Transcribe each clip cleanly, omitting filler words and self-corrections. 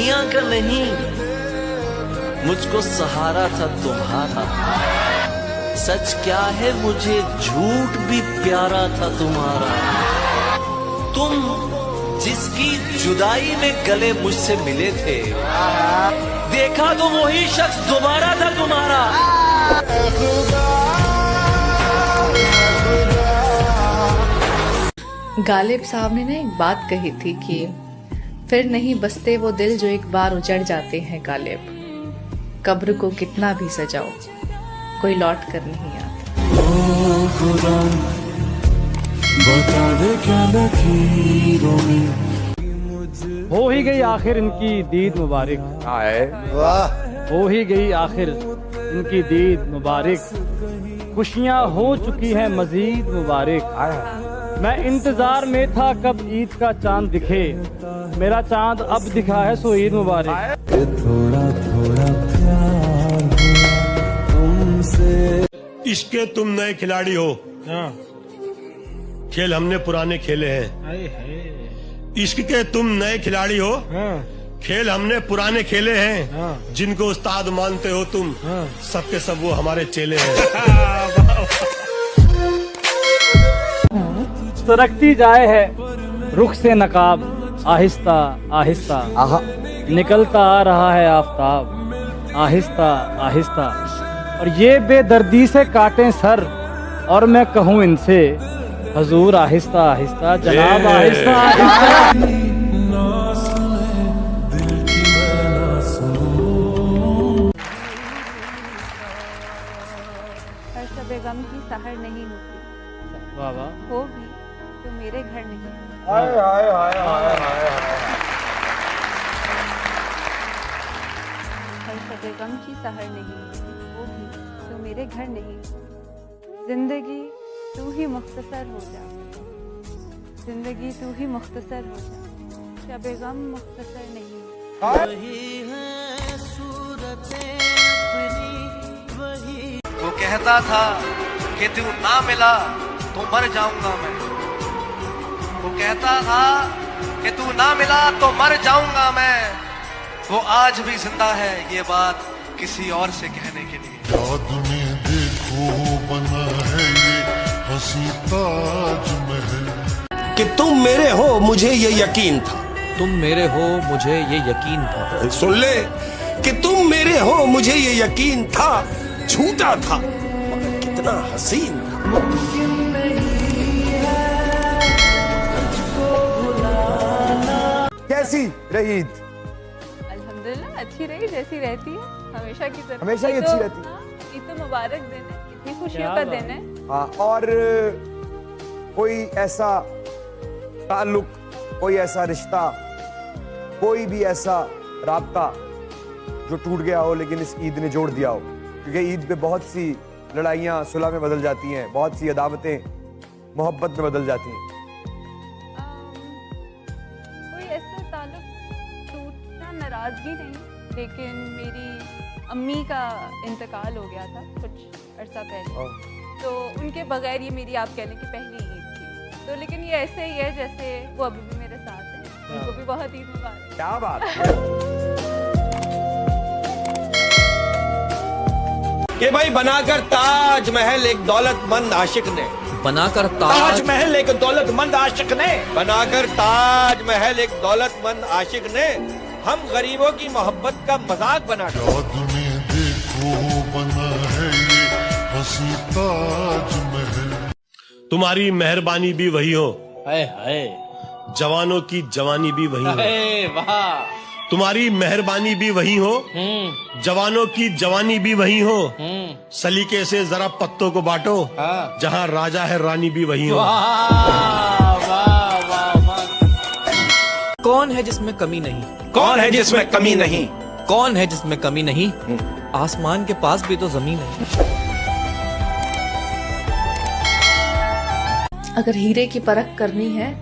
दुनिया का नहीं, मुझको सहारा था तुम्हारा। सच क्या है मुझे झूठ भी प्यारा था तुम्हारा। तुम जिसकी जुदाई में गले मुझसे मिले थे, देखा तो वही शख्स दोबारा था तुम्हारा। गालिब साहब ने ना एक बात कही थी कि फिर नहीं बसते वो दिल जो एक बार उजड़ जाते हैं गालिब। कब्र को कितना भी सजाओ, कोई लौट कर नहीं आता। बता दे क्या लकीरों में। हो ही गई आखिर इनकी दीद मुबारक। वाह, हो ही गई आखिर इनकी दीद मुबारक। खुशियां हो चुकी हैं मजीद मुबारक। मैं इंतजार में था कब ईद का चांद दिखे, मेरा चांद अब दिखा है सो ईद मुबारक। थोड़ा थोड़ा प्यार तुमसे। इश्क के तुम नए खिलाड़ी हो, खेल हमने पुराने खेले हैं। इश्क के तुम नए खिलाड़ी हो, खेल हमने पुराने खेले हैं। जिनको उस्ताद मानते हो तुम, सबके सब वो हमारे चेले हैं। सरकती जाए है रुख से नकाब, आहिस्ता आहिस्ता निकलता आ रहा है आफताब, आहिस्ता आहिस्ता। और ये बेदर्दी से काटें सर, और मैं कहूँ इनसे हजूर आहिस्ता आहिस्ता, जनाब आहिस्ता आहिस्ता। गम की सहर नहीं होती, वाह वाह। होगी तो मेरे घर नहीं। हाय हाय हाय हाय हाय। हर शबे गम की सहर नहीं होगी तो मेरे घर नहीं। जिंदगी तू ही मुख्तसर हो जा, जिंदगी तू ही मुख्तसर हो जा, शबे गम मुख्तसर नहीं। वही है सूरतें अपनी, वही वो कहता था कि तू ना मिला तो मर जाऊंगा मैं। वो कहता था कि तू ना मिला तो मर जाऊंगा मैं। वो आज भी जिंदा है ये बात किसी और से कहने के लिए। याद में देखो बना है ये हंसी ताजमहल। कि तुम मेरे हो मुझे ये यकीन था। तुम मेरे हो मुझे ये यकीन था। सुन ले कि तुम मेरे हो मुझे ये यकीन था, झूठा था मगर कितना हसीन था। कैसी रही ईद? अल्हम्दुलिल्लाह अच्छी रही, जैसी रहती है हमेशा की तरह। हमेशा ही ये अच्छी तो- रहती है। हाँ, ईद तो मुबारक दिन है, इतनी खुशियों क्या का बात दिन है। हाँ, और कोई ऐसा ताल्लुक, कोई ऐसा रिश्ता, कोई भी ऐसा राब्ता जो टूट गया हो लेकिन इस ईद ने जोड़ दिया हो? क्योंकि ईद पे बहुत सी लड़ाइयाँ सुलह में बदल जाती हैं, बहुत सी अदावतें मोहब्बत में बदल जाती हैं। कोई ऐसा ताल्लुक टूटना नाराजगी नहीं, लेकिन मेरी अम्मी का इंतकाल हो गया था कुछ अरसा पहले, तो उनके बगैर ये मेरी आप कह लें कि पहली ईद थी। तो लेकिन ये ऐसे ही है जैसे वो अभी भी मेरे साथ है, उनको भी बहुत ईद मुबारक। क्या बात है। कि भाई बनाकर ताजमहल एक दौलतमंद आशिक ने, बनाकर ताजमहल एक दौलतमंद आशिक ने, बनाकर ताजमहल एक दौलतमंद आशिक ने हम गरीबों की मोहब्बत का मजाक बना दिया। याद में देखो बना है ये हंसी ताजमहल। तुम्हारी मेहरबानी भी वही हो, हाय हाय जवानों की जवानी भी वही हो। वाह। तुम्हारी मेहरबानी भी वही हो, जवानों की जवानी भी वही हो। सलीके से जरा पत्तों को बांटो, जहाँ राजा है रानी भी वही हो। कौन है जिसमें कमी नहीं? कौन है जिसमें कमी नहीं? कौन है जिसमें कमी नहीं? आसमान के पास भी तो जमीन है। अगर हीरे की परख करनी है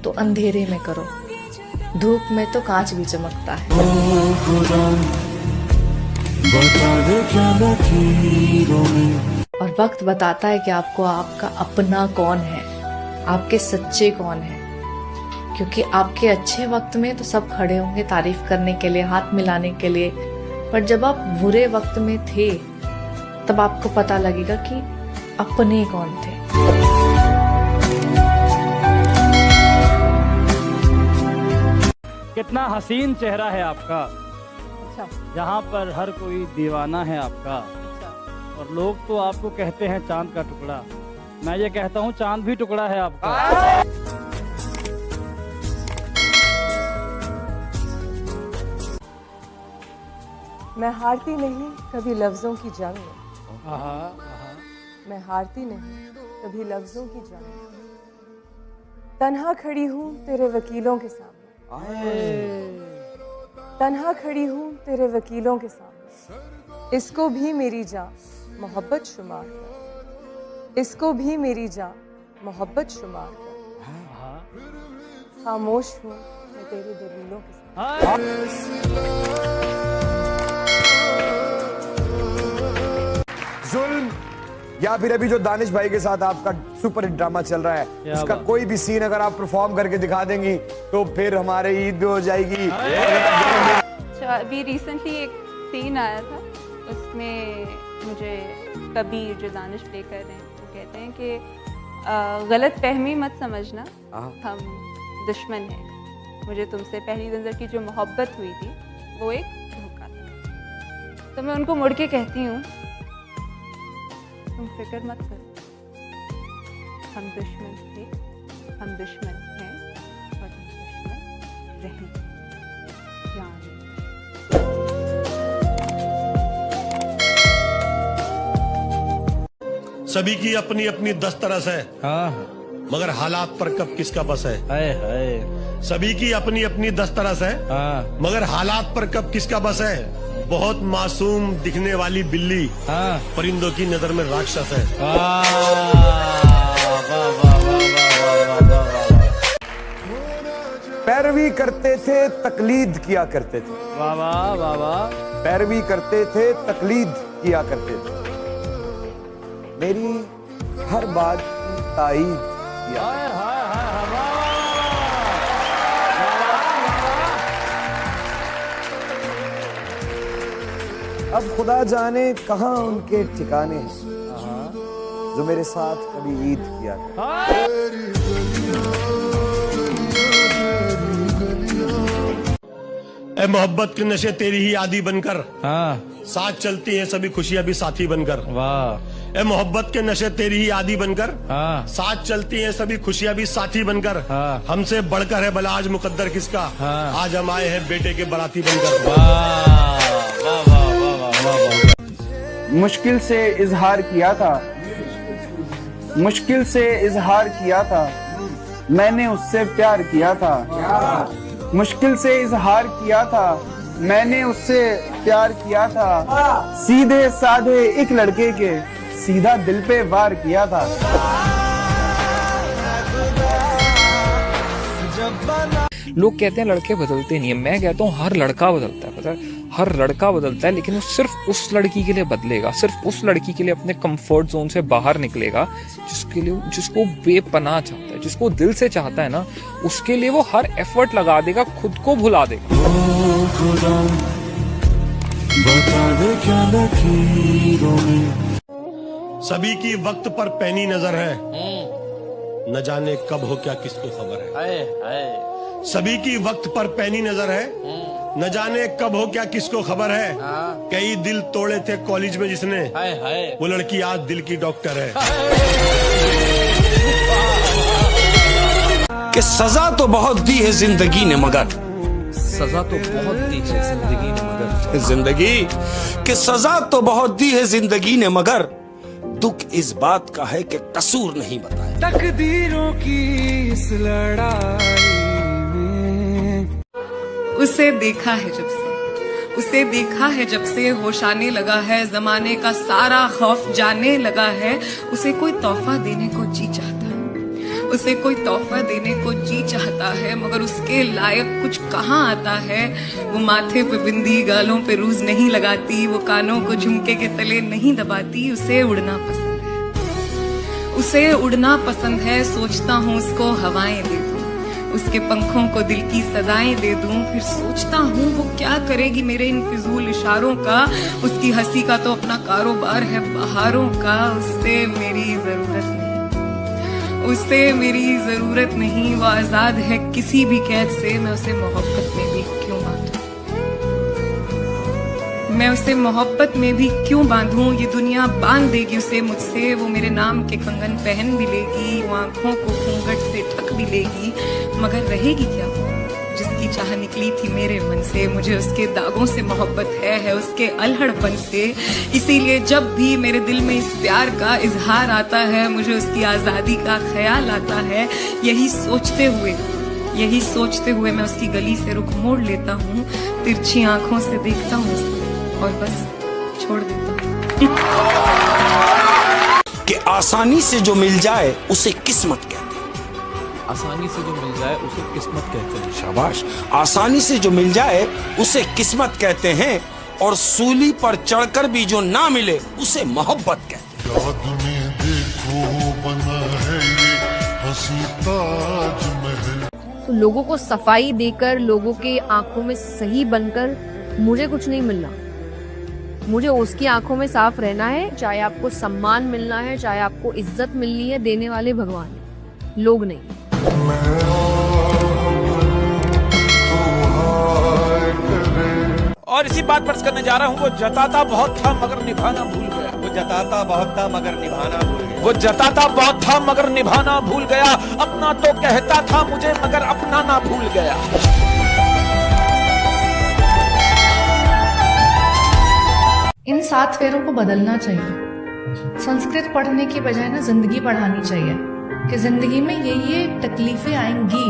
तो अंधेरे में करो, धूप में तो कांच भी चमकता है। बता दे क्या लकीरों में। और वक्त बताता है कि आपको आपका अपना कौन है, आपके सच्चे कौन है। क्योंकि आपके अच्छे वक्त में तो सब खड़े होंगे तारीफ करने के लिए, हाथ मिलाने के लिए, पर जब आप बुरे वक्त में थे तब आपको पता लगेगा कि अपने कौन थे। कितना हसीन चेहरा है आपका, यहाँ पर हर कोई दीवाना है आपका, और लोग तो आपको कहते हैं चांद का टुकड़ा। मैं ये कहता हूँ चांद भी टुकड़ा है आपका। मैं हारती नहीं कभी लफ्जों की जंग में, मैं हारती नहीं कभी लफ्जों की जंग में, तन्हा खड़ी हूँ तेरे वकीलों के सामने, तन्हा खड़ी हूँ तेरे वकीलों के सामने। इसको भी मेरी जान मोहब्बत शुमार कर, इसको भी मेरी जान मोहब्बत शुमार कर। खामोश हूँ मैं तेरी दलीलों के सामने। जुल्म या फिर अभी जो दानिश भाई के साथ आपका सुपर हिट ड्रामा चल रहा है, इसका कोई भी सीन अगर आप परफॉर्म करके दिखा देंगी तो फिर हमारे ईद भी हो जाएगी। अभी रिसेंटली एक सीन आया था, उसमें मुझे कबीर जो दानिश प्ले कर रहे हैं वो कहते हैं कि गलत फहमी मत समझना, हम दुश्मन हैं। मुझे तुमसे पहली नज़र की जो मोहब्बत हुई थी वो एक धोखा था। तो मैं उनको मुड़ के कहती हूँ तुम फिक्र मत करो, हम दुश्मन थे, हम दुश्मन हैं और हम दुश्मन रहेंगे। सभी की अपनी अपनी 10 तरस है, मगर हालात पर कब किसका बस है। सभी की अपनी अपनी 10 तरस है, मगर हालात पर कब किसका बस है। बहुत मासूम दिखने वाली बिल्ली परिंदों की नजर में राक्षस है। पैरवी करते थे तकलीद किया करते थे, वाह वाह वाह वाह। पैरवी करते थे तकलीद किया करते थे, मेरी हर बात की ताईद किया। अब खुदा जाने कहाँ उनके ठिकाने हैं जो मेरे साथ कभी ईद किया। ए मोहब्बत के नशे तेरी ही आदि बनकर, साथ चलती हैं सभी खुशियां भी साथी बनकर। वाह। ए मोहब्बत के नशे तेरी ही आदि बनकर, साथ चलती हैं सभी खुशियां भी साथी बनकर। हमसे बढ़कर है भला आज मुकद्दर किसका, आज हम आए हैं बेटे के बाराती बनकर। मुश्किल से इजहार किया था, मुश्किल से इजहार किया था, मैंने उससे प्यार किया था। मुश्किल से इजहार किया था, मैंने उससे प्यार किया था। सीधे साधे एक लड़के के सीधा दिल पे वार किया था। लोग कहते हैं लड़के बदलते नहीं है, मैं कहता हूँ हर लड़का बदलता है। पता है, हर लड़का बदलता है, लेकिन वो सिर्फ उस लड़की के लिए बदलेगा, सिर्फ उस लड़की के लिए अपने कंफर्ट जोन से बाहर निकलेगा जिसके लिए, जिसको बेपनाह चाहता है, जिसको दिल से चाहता है ना, उसके लिए वो हर एफर्ट लगा देगा, खुद को भुला देगा। बता दे क्या लकीरों में। सभी की वक्त पर पैनी नजर है, न जाने कब हो क्या किसको खबर है। सभी की वक्त पर पैनी नजर है, न जाने कब हो क्या किसको खबर है। कई दिल तोड़े थे कॉलेज में जिसने, वो लड़की आज दिल की डॉक्टर है। कि सजा तो बहुत दी है जिंदगी ने, मगर सजा तो बहुत दी है जिंदगी ने, मगर जिंदगी कि सजा तो बहुत दी है जिंदगी ने, मगर दुख इस बात का है कि कसूर नहीं बताया। तकदीरों की इस लड़ाई में उसे देखा है जब से, उसे देखा है जब से होश आने लगा है, जमाने का सारा खौफ जाने लगा है। उसे कोई तोहफा देने को जी चाहता है, उसे कोई तोहफा देने को जी चाहता है, मगर उसके लायक कुछ कहाँ आता है। वो माथे पे बिंदी, गालों पे रूज नहीं लगाती, वो कानों को झुमके के तले नहीं दबाती। उसे उड़ना पसंद है, उसे उड़ना पसंद है। सोचता हूँ उसको हवाएं दे दूं, उसके पंखों को दिल की सजाएं दे दूं। फिर सोचता हूँ वो क्या करेगी मेरे इन फिजूल इशारों का। उसकी हंसी का तो अपना कारोबार है बहारों का। उससे मेरी जरूरत नहीं, उससे मेरी जरूरत नहीं। वो आजाद है किसी भी कैद से, मैं उसे मोहब्बत में भी क्यों बांधूं, मैं उसे मोहब्बत में भी क्यों बांधूं। ये दुनिया बांध देगी उसे मुझसे। वो मेरे नाम के कंगन पहन भी लेगी, वो आंखों को घूंघट से ढक भी लेगी, मगर रहेगी क्या जिसकी चाह निकली थी मेरे मन से। मुझे उसके दागों से मोहब्बत है उसके अलहड़पन से। इसीलिए जब भी मेरे दिल में इस प्यार का इजहार आता है, मुझे उसकी आजादी का ख्याल आता है। यही सोचते हुए मैं उसकी गली से रुख मोड़ लेता हूँ, तिरछी आंखों से देखता हूँ और बस छोड़ देता हूँ। कि आसानी से जो मिल जाए उसे किस्मत कहते हैं। आसानी से जो मिल जाए उसे किस्मत कहते हैं। शाबाश। आसानी से जो मिल जाए उसे किस्मत कहते हैं, और सूली पर चढ़कर भी जो ना मिले उसे मोहब्बत कहते हैं। याद में देखो बना है ये हंसी ताजमहल। तो लोगों को सफाई देकर, लोगों के आंखों में सही बनकर मुझे कुछ नहीं मिलना। मुझे उसकी आंखों में साफ रहना है। चाहे आपको सम्मान मिलना है, चाहे आपको इज्जत मिलनी है, देने वाले भगवान, लोग नहीं। और इसी बात पर करने जा रहा हूँ। वो जताता बहुत था मगर निभाना भूल गया। वो जताता बहुत था मगर निभाना भूल गया। वो जताता बहुत था मगर निभाना भूल गया। अपना तो कहता था मुझे मगर अपना ना भूल गया। इन 7 फेरों को बदलना चाहिए। संस्कृत पढ़ने की बजाय ना जिंदगी पढ़ानी चाहिए कि जिंदगी में ये तकलीफें आएंगी,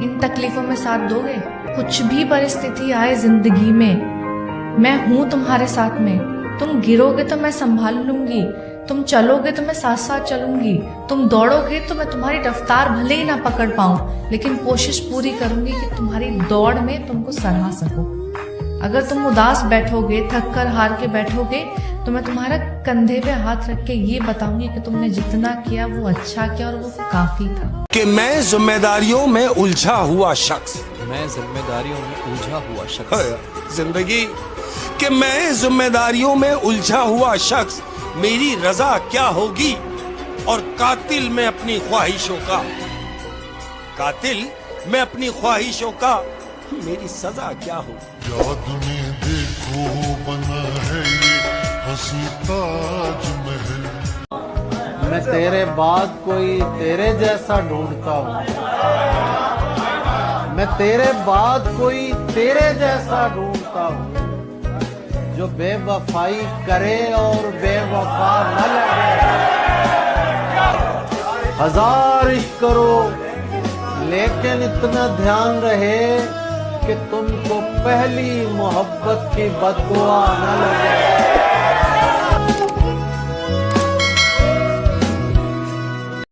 इन तकलीफों में साथ दोगे। कुछ भी परिस्थिति आए जिंदगी में, मैं हूं तुम्हारे साथ में। तुम गिरोगे तो मैं संभाल लूंगी, तुम चलोगे तो मैं साथ साथ चलूंगी, तुम दौड़ोगे तो मैं तुम्हारी रफ्तार भले ही ना पकड़ पाऊं, लेकिन कोशिश पूरी करूंगी कि तुम्हारी दौड़ में तुमको सराह सकूं। अगर तुम उदास बैठोगे, थक कर हार के बैठोगे, तो मैं तुम्हारा कंधे पे हाथ रख के ये बताऊंगी कि तुमने जितना किया वो अच्छा किया और वो काफी था। कि मैं जिम्मेदारियों में उलझा हुआ शख्स, मैं जिम्मेदारियों में उलझा हुआ शख्स। जिंदगी कि मैं जिम्मेदारियों में उलझा हुआ शख्स, मेरी रजा क्या होगी। और कातिल में अपनी ख्वाहिशों का, कातिल में अपनी ख्वाहिशों का, मेरी सजा क्या होगी। याद में देखो बना है ये हंसी ताजमहल। मैं तेरे बाद कोई तेरे जैसा ढूंढता हूँ, मैं तेरे बाद कोई तेरे जैसा ढूंढता हूँ, जो बेवफाई करे और बेवफा न लगे। 1000 इश्क करो लेकिन इतना ध्यान रहे कि तुमको पहली मोहब्बत की बददुआ न लगे।